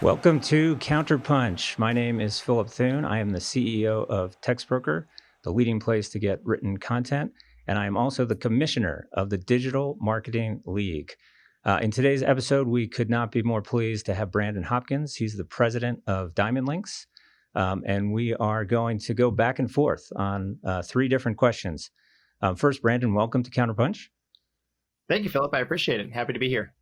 Welcome to Counterpunch. My name is Phillip Thune. I am the CEO of Textbroker, the leading place to get written content, and I am also the commissioner of the Digital Marketing League. In today's episode, we could not be more pleased to have Brandon Hopkins. He's the president of Diamond Links, and we are going to go back and forth on three different questions. First, Brandon, welcome to Counterpunch. Thank you, Phillip. I appreciate it. Happy to be here.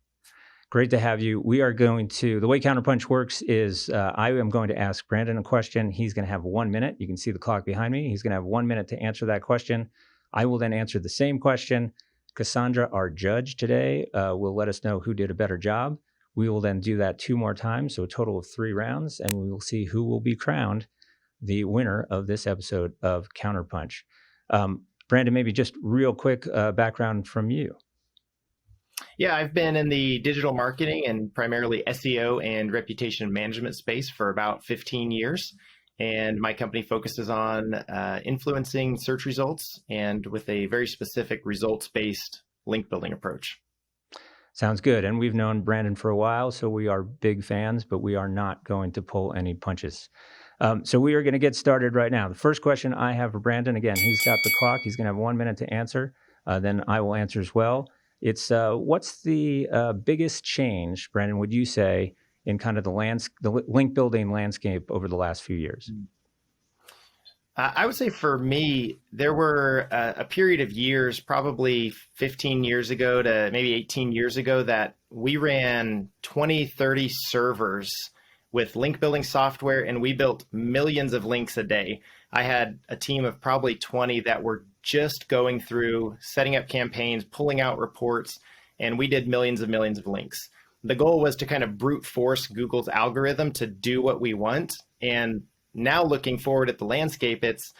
Great to have you. We are going to, the way Counterpunch works is I am going to ask Brandon a question. He's going to have 1 minute. You can see the clock behind me. He's going to have 1 minute to answer that question. I will then answer the same question. Cassandra, our judge today, will let us know who did a better job. We will then do that 2 more times, so a total of 3 rounds, and we will see who will be crowned the winner of this episode of Counterpunch. Brandon, maybe just real quick background from you. Yeah, I've been in the digital marketing and primarily SEO and reputation management space for about 15 years. And my company focuses on influencing search results and with a very specific results-based link building approach. Sounds good. And we've known Brandon for a while, so we are big fans, but we are not going to pull any punches. So we are going to get started right now. The first question I have for Brandon, again, he's got the clock. He's going to have 1 minute to answer. Then I will answer as well. It's what's the biggest change, Brandon, would you say, in kind of the link building landscape over the last few years? I would say for me, there were a period of years, probably 15 years ago to maybe 18 years ago, that we ran 20, 30 servers with link building software, and we built millions of links a day. I had a team of probably 20 that were just going through, setting up campaigns, pulling out reports, and we did millions of links. The goal was to kind of brute force Google's algorithm to do what we want. And now looking forward at the landscape, it's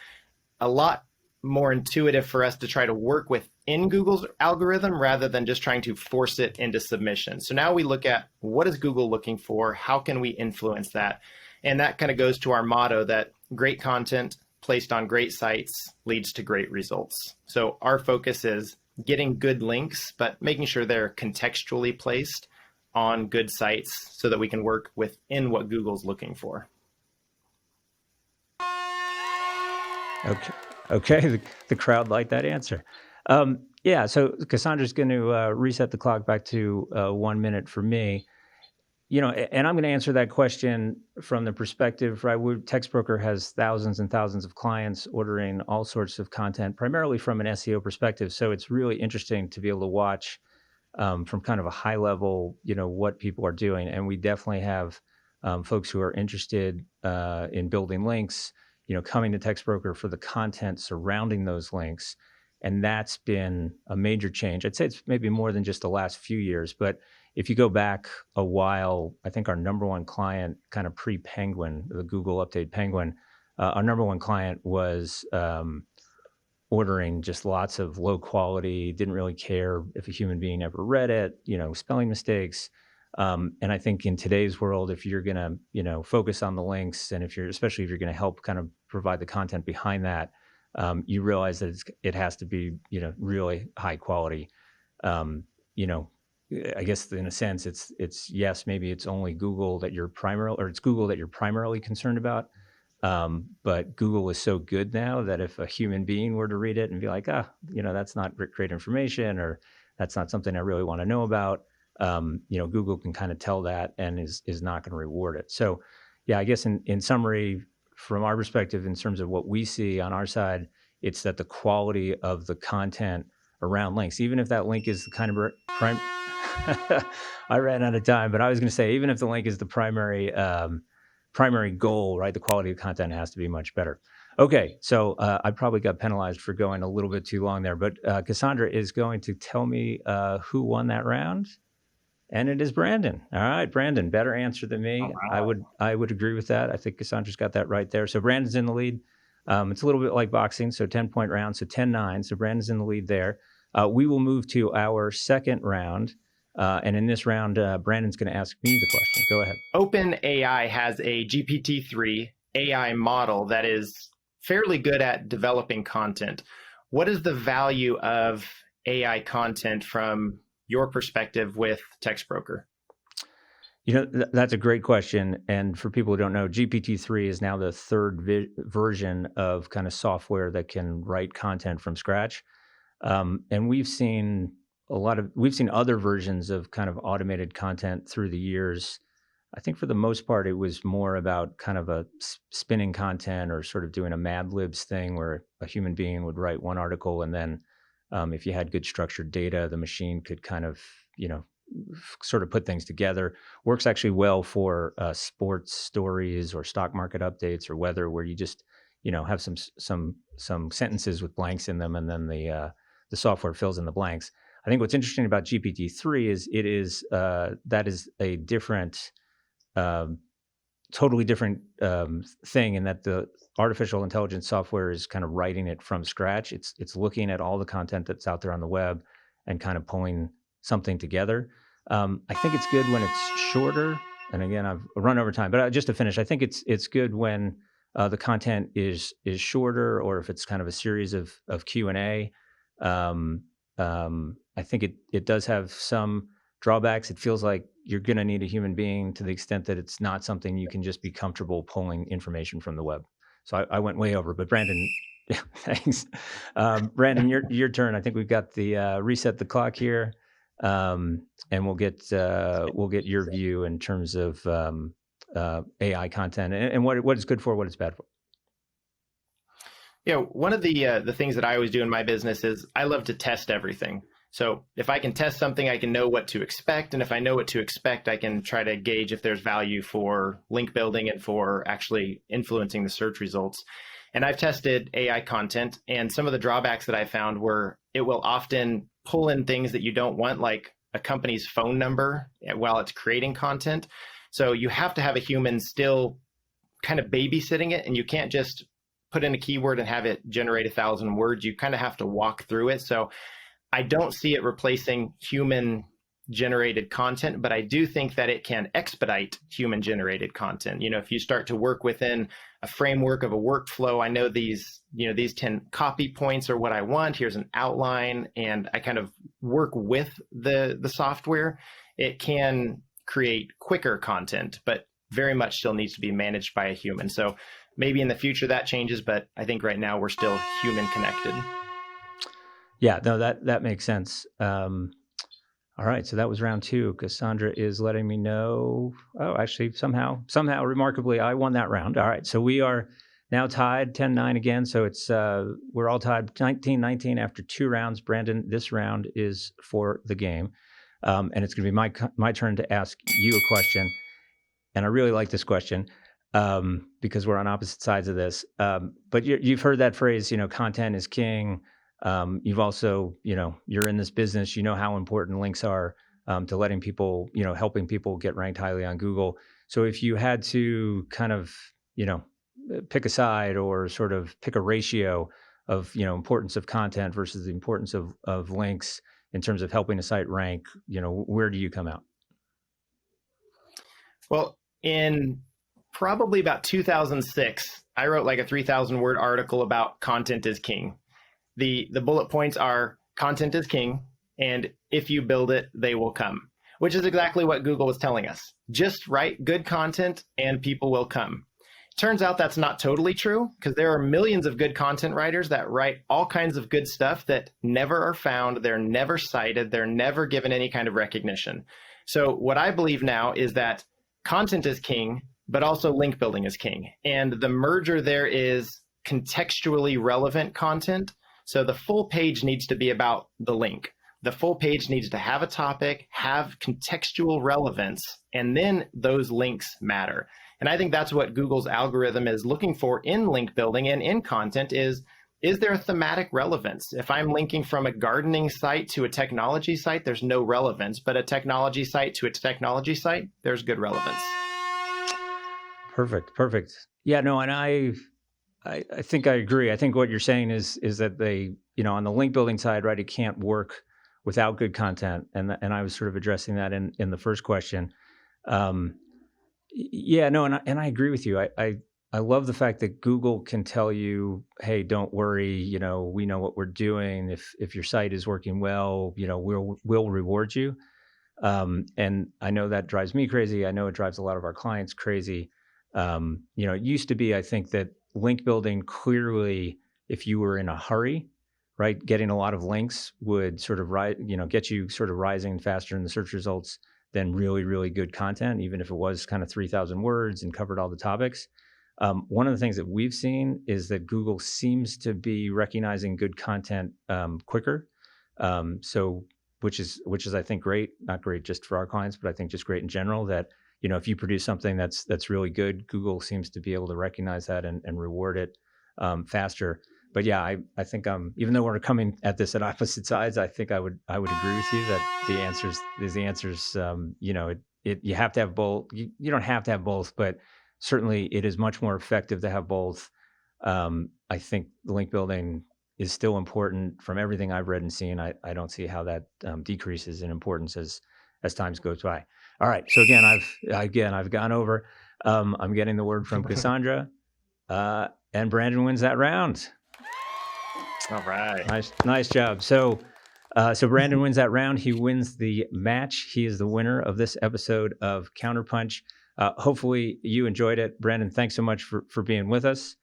a lot more intuitive for us to try to work within Google's algorithm rather than just trying to force it into submission. So now we look at what is Google looking for? How can we influence that? And that kind of goes to our motto that great content placed on great sites leads to great results. So our focus is getting good links, but making sure they're contextually placed on good sites so that we can work within what Google's looking for. Okay. The crowd liked that answer. Yeah, so Cassandra's going to reset the clock back to 1 minute for me. You know, and I'm going to answer that question from the perspective, right? Textbroker has thousands and thousands of clients ordering all sorts of content, primarily from an SEO perspective. So it's really interesting to be able to watch from kind of a high level, you know, what people are doing. And we definitely have folks who are interested in building links, you know, coming to Textbroker for the content surrounding those links. And that's been a major change. I'd say it's maybe more than just the last few years, but if you go back a while, I think our number one client, kind of pre-Penguin, the Google update Penguin, our number one client was ordering just lots of low quality, didn't really care if a human being ever read it, you know, spelling mistakes. And I think in today's world, if you're going to, you know, focus on the links, and especially if you're going to help kind of provide the content behind that, you realize that it has to be, you know, really high quality. You know, I guess in a sense, it's yes, maybe it's only Google that you're primarily concerned about. But Google is so good now that if a human being were to read it and be like, you know, that's not great information, or that's not something I really want to know about, you know, Google can kind of tell that and is not going to reward it. So yeah, I guess in summary, from our perspective, in terms of what we see on our side, it's that the quality of the content around links, even if that link is the kind of I ran out of time, but I was going to say, even if the link is the primary goal, right? The quality of content has to be much better. Okay, so I probably got penalized for going a little bit too long there, but Cassandra is going to tell me who won that round, and it is Brandon. All right, Brandon, better answer than me. Wow. I would agree with that. I think Cassandra's got that right there. So Brandon's in the lead. It's a little bit like boxing, so 10-point round, so 10-9. So Brandon's in the lead there. We will move to our second round. And in this round, Brandon's going to ask me the question. Go ahead. OpenAI has a GPT-3 AI model that is fairly good at developing content. What is the value of AI content from your perspective with Textbroker? That's a great question. And for people who don't know, GPT-3 is now the third version of kind of software that can write content from scratch. And we've seen other versions of kind of automated content through the years. I think for the most part, it was more about kind of a spinning content or sort of doing a Mad Libs thing where a human being would write one article and then if you had good structured data, the machine could kind of, you know, sort of put things together. Works actually well for sports stories or stock market updates or weather, where you just, you know, have some sentences with blanks in them, and then the software fills in the blanks. I think what's interesting about GPT-3 is that is a different, um, totally different thing, in that the artificial intelligence software is kind of writing it from scratch. It's looking at all the content that's out there on the web and kind of pulling something together. I think it's good when it's shorter. And again, I've run over time, but just to finish, I think it's good when the content is shorter, or if it's kind of a series of Q&A. Um, I think it does have some drawbacks. It feels like you're going to need a human being, to the extent that it's not something you can just be comfortable pulling information from the web. So I went way over, but Brandon, yeah, thanks. Brandon, your turn. I think we've got the reset the clock here, and we'll get your view in terms of AI content and what it's good for, what it's bad for. Yeah, one of the things that I always do in my business is I love to test everything. So if I can test something, I can know what to expect. And if I know what to expect, I can try to gauge if there's value for link building and for actually influencing the search results. And I've tested AI content, and some of the drawbacks that I found were it will often pull in things that you don't want, like a company's phone number while it's creating content. So you have to have a human still kind of babysitting it, and you can't just put in a keyword and have it generate 1,000 words. You kind of have to walk through it. So I don't see it replacing human generated content, but I do think that it can expedite human generated content. You know, if you start to work within a framework of a workflow, I know these 10 copy points are what I want. Here's an outline, and I kind of work with the software. It can create quicker content, but very much still needs to be managed by a human. So maybe in the future that changes, but I think right now we're still human connected. Yeah, no, that makes sense. All right, so that was round two. Cassandra is letting me know. Oh, actually, somehow, remarkably, I won that round. All right, so we are now tied 10-9 again. So it's we're all tied 19-19 after two rounds. Brandon, this round is for the game, and it's going to be my turn to ask you a question. And I really like this question because we're on opposite sides of this. But you've heard that phrase, content is king. You've also, you're in this business, how important links are to letting people, helping people get ranked highly on Google. So if you had to kind of, pick a side or sort of pick a ratio of, importance of content versus the importance of links in terms of helping a site rank, where do you come out? Well, in probably about 2006, I wrote like a 3,000 word article about content is king. The bullet points are content is king, and if you build it, they will come, which is exactly what Google was telling us. Just write good content and people will come. Turns out that's not totally true, because there are millions of good content writers that write all kinds of good stuff that never are found, they're never cited, they're never given any kind of recognition. So what I believe now is that content is king, but also link building is king. And the merger there is contextually relevant content. So the full page needs to be about the link. The full page needs to have a topic, have contextual relevance, and then those links matter. And I think that's what Google's algorithm is looking for in link building and in content is there a thematic relevance? If I'm linking from a gardening site to a technology site, there's no relevance, but a technology site to a technology site, there's good relevance. Perfect. Yeah, no, and I think I agree. I think what you're saying is that they, on the link building side, right, it can't work without good content. And I was sort of addressing that in the first question. Yeah, no, and I agree with you. I love the fact that Google can tell you, hey, don't worry, we know what we're doing. If your site is working well, we'll reward you. And I know that drives me crazy. I know it drives a lot of our clients crazy. It used to be, I think, that link building clearly, if you were in a hurry, right, getting a lot of links would sort of get you sort of rising faster in the search results than really, really good content, even if it was kind of 3,000 words and covered all the topics. One of the things that we've seen is that Google seems to be recognizing good content quicker. So which is I think great, not great just for our clients, but I think just great in general, that if you produce something that's really good, Google seems to be able to recognize that and reward it faster. But yeah, I think even though we're coming at this at opposite sides, I think I would agree with you that the answers you have to have both. You don't have to have both, but certainly it is much more effective to have both. I think the link building is still important from everything I've read and seen. I don't see how that decreases in importance as times goes by. All right. So again, I've gone over. I'm getting the word from Cassandra, and Brandon wins that round. All right. Nice job. So Brandon wins that round. He wins the match. He is the winner of this episode of Counterpunch. Hopefully you enjoyed it. Brandon, thanks so much for being with us.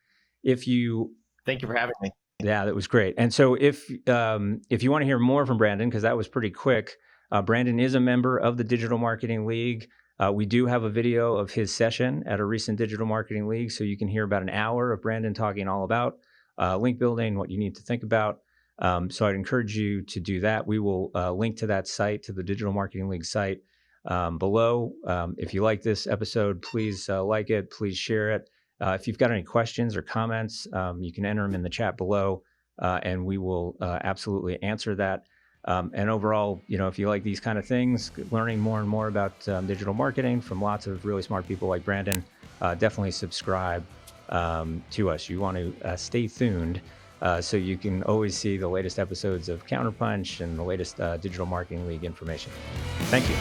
Thank you for having me. Yeah, that was great. And so if you want to hear more from Brandon, because that was pretty quick, Brandon is a member of the Digital Marketing League. We do have a video of his session at a recent Digital Marketing League, so you can hear about an hour of Brandon talking all about link building, what you need to think about. So I'd encourage you to do that. We will link to that site, to the Digital Marketing League site below. If you like this episode, please like it, please share it. If you've got any questions or comments, you can enter them in the chat below, and we will absolutely answer that. And overall, if you like these kind of things, learning more and more about digital marketing from lots of really smart people like Brandon, definitely subscribe to us. You want to stay tuned so you can always see the latest episodes of Counterpunch and the latest Digital Marketing League information. Thank you.